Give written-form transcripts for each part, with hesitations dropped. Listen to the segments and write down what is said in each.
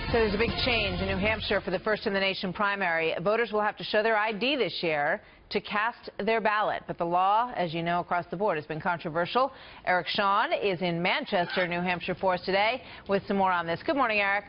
So there's a big change in New Hampshire for the first-in-the-nation primary. Voters will have to show their ID this year to cast their ballot. But the law, as you know, across the board has been controversial. Shawn is in Manchester, New Hampshire for us today with some more on this. Good morning, Eric.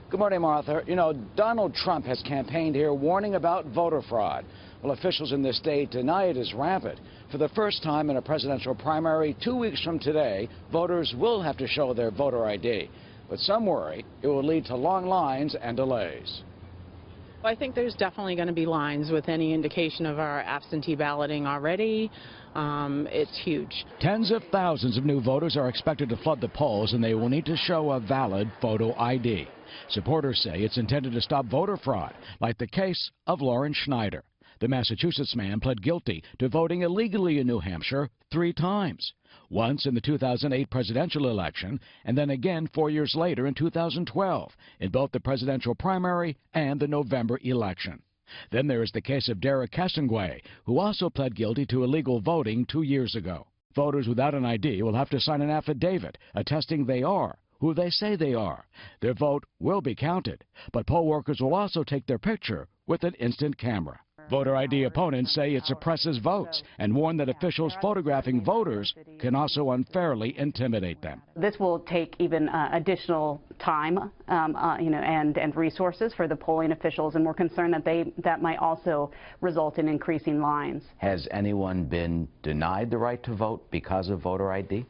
Good morning, Martha. You know, Donald Trump has campaigned here warning about voter fraud. Well, officials in the state deny it is rampant. For the first time in a presidential primary 2 weeks from today, voters will have to show their voter ID. But some worry it will lead to long lines and delays. I think there's definitely going to be lines with any indication of our absentee balloting already. It's huge. Tens of thousands of new voters are expected to flood the polls, and they will need to show a valid photo ID. Supporters say it's intended to stop voter fraud, like the case of Lawrence Schneider. The Massachusetts man pled guilty to voting illegally in New Hampshire 3 times. Once in the 2008 presidential election, and then again 4 years later in 2012, in both the presidential primary and the November election. Then there is the case of Derek Castonguay, who also pled guilty to illegal voting 2 years ago. Voters without an ID will have to sign an affidavit attesting they are who they say they are. Their vote will be counted, but poll workers will also take their picture with an instant camera. Voter ID opponents say it suppresses votes and warn that officials photographing voters can also unfairly intimidate them. This will take even additional time, and resources for the polling officials, and we're concerned that that might also result in increasing lines. Has anyone been denied the right to vote because of voter ID?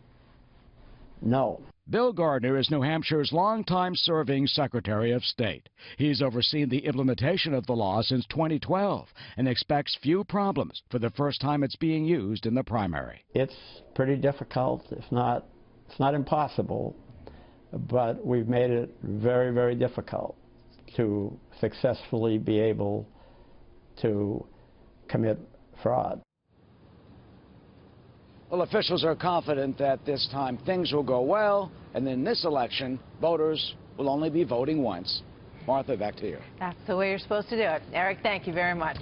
No. Bill Gardner is New Hampshire's longtime serving Secretary of State. He's overseen the implementation of the law since 2012 and expects few problems for the first time it's being used in the primary. It's pretty difficult, it's not impossible, but we've made it very, very difficult to successfully be able to commit fraud. Well, officials are confident that this time things will go well, and in this election, voters will only be voting once. Martha, back to you. That's the way you're supposed to do it. Eric, thank you very much.